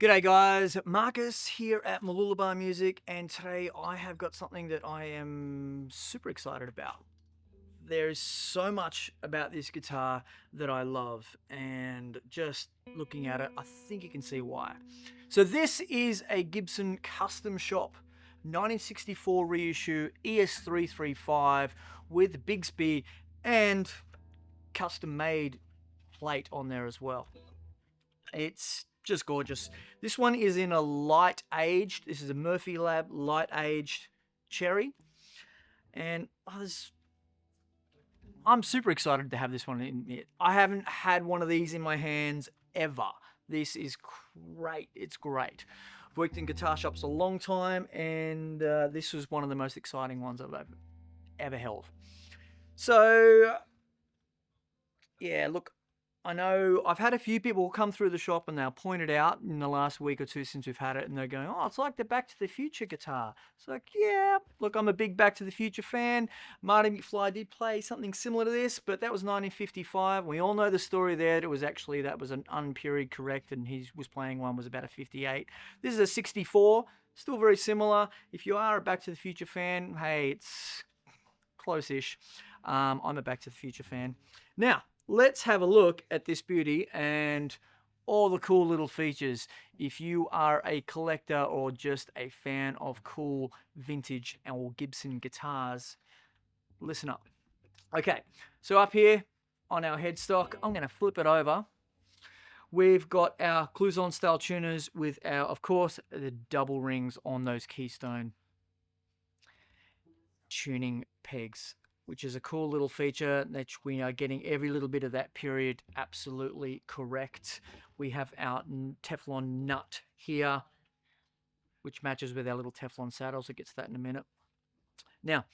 G'day guys, Marcus here at Mooloolaba Music, and today I have got something that I am super excited about. There's so much about this guitar that I love, and just looking at it, I think you can see why. So this is a Gibson Customshop 1964 reissue ES335 with Bigsby and custom made plate on there as well. It's just gorgeous. This one is in a light aged. This is a Murphy Lab light aged cherry, and I'm super excited to have this one in it. I haven't had one of these in my hands ever. This is great. It's great. I've worked in guitar shops a long time, and this was one of the most exciting ones I've ever held. So yeah, look, I know I've had a few people come through the shop and they'll point it out in the last week or two since we've had it, and they're going, "Oh, it's like the Back to the Future guitar." It's like, yeah, look, I'm a big Back to the Future fan. Marty McFly did play something similar to this, but that was 1955. We all know the story there. That was an unperiod correct, and he was playing one was about a 58. This is a 64, still very similar. If you are a Back to the Future fan, hey, it's close-ish. I'm a Back to the Future fan. Now, let's have a look at this beauty and all the cool little features. If you are a collector or just a fan of cool vintage or Gibson guitars, listen up. Okay, so up here on our headstock, I'm going to flip it over. We've got our Clouzon style tuners with our, of course, the double rings on those keystone tuning pegs, which is a cool little feature that we are getting every little bit of that period absolutely correct. We have our Teflon nut here, which matches with our little Teflon saddle, so it gets that in a minute. Now,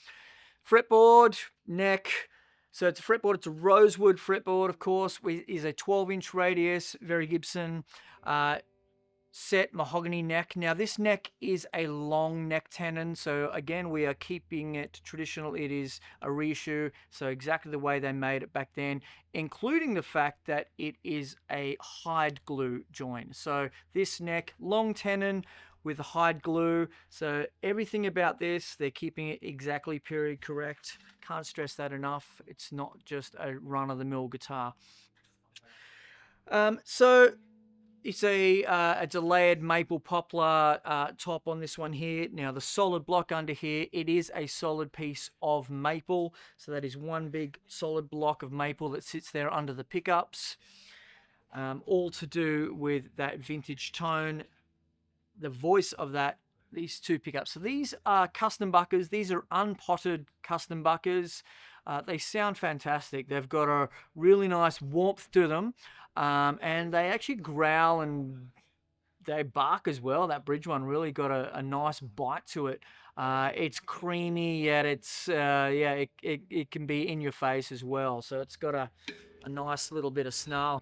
fretboard, neck. So it's a fretboard, it's a rosewood fretboard, of course. Is a 12-inch radius, very Gibson. Set mahogany neck. Now this neck is a long neck tenon, so again we are keeping it traditional. It is a reissue, so exactly the way they made it back then, including the fact that it is a hide glue joint. So this neck, long tenon with hide glue, so everything about this, they're keeping it exactly period correct. Can't stress that enough. It's not just a run-of-the-mill guitar. It's a layered maple poplar top on this one here. Now the solid block under here, it is a solid piece of maple. So that is one big solid block of maple that sits there under the pickups. All to do with that vintage tone. The voice of that, these two pickups. So these are custom buckers. These are unpotted custom buckers. They sound fantastic. They've got a really nice warmth to them. And they actually growl and they bark as well. That bridge one really got a nice bite to it. It's creamy, yet it's it can be in your face as well. So it's got a nice little bit of snarl.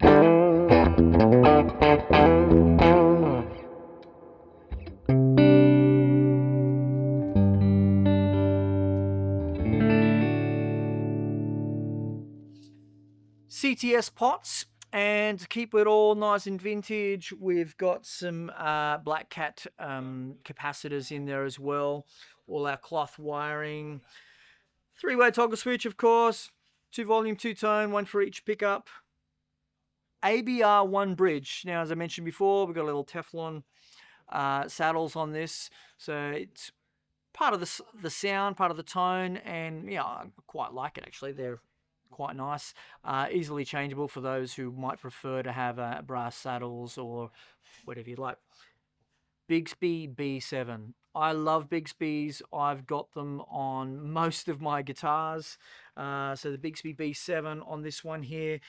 CTS pots. And to keep it all nice and vintage, we've got some Black Cat capacitors in there as well. All our cloth wiring. 3-way toggle switch, of course. 2 volume, 2 tone, one for each pickup. ABR 1 bridge. Now, as I mentioned before, we've got a little Teflon saddles on this. So it's part of the sound, part of the tone. And yeah, I quite like it actually. They're quite nice, easily changeable for those who might prefer to have brass saddles or whatever you like. Bigsby B7. I love Bigsby's. I've got them on most of my guitars. So the Bigsby B7 on this one here,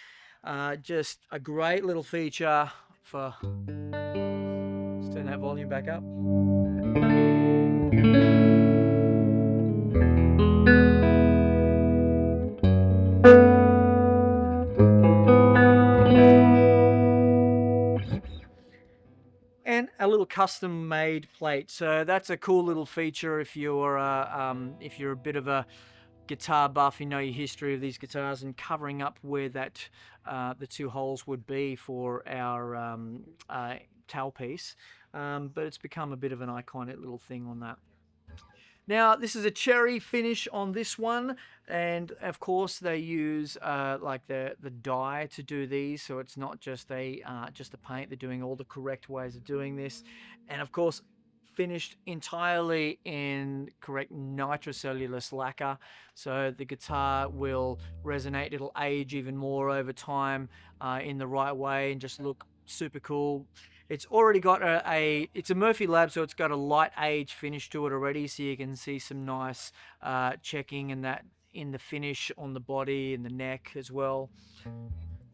just a great little feature for. Let's turn that volume back up. And a little custom made plate. So that's a cool little feature if you're a bit of a guitar buff, you know your history of these guitars, and covering up where that the two holes would be for our tailpiece, but it's become a bit of an iconic little thing on that. Now, this is a cherry finish on this one, and of course they use like the dye to do these, so it's not just a paint. They're doing all the correct ways of doing this, and of course finished entirely in correct nitrocellulose lacquer, so the guitar will resonate. It'll age even more over time in the right way and just look super cool. It's already got it's a Murphy Lab, so it's got a light age finish to it already, so you can see some nice checking and that in the finish on the body and the neck as well.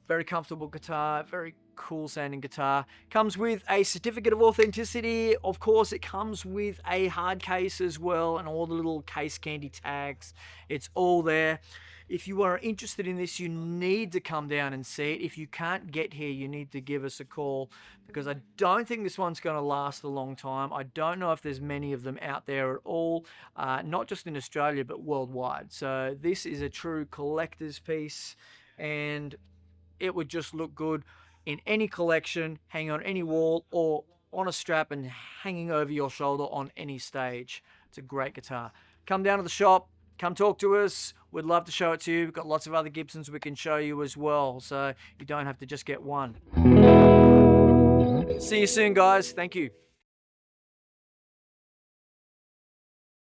Very comfortable guitar, very cool sounding guitar. Comes with a certificate of authenticity. Of course, it comes with a hard case as well and all the little case candy tags. It's all there. If you are interested in this, you need to come down and see it. If you can't get here, you need to give us a call, because I don't think this one's going to last a long time. I don't know if there's many of them out there at all, not just in Australia, but worldwide. So this is a true collector's piece, and it would just look good in any collection, hanging on any wall or on a strap and hanging over your shoulder on any stage. It's a great guitar. Come down to the shop, come talk to us. We'd love to show it to you. We've got lots of other Gibsons we can show you as well, so you don't have to just get one. See you soon, guys. Thank you.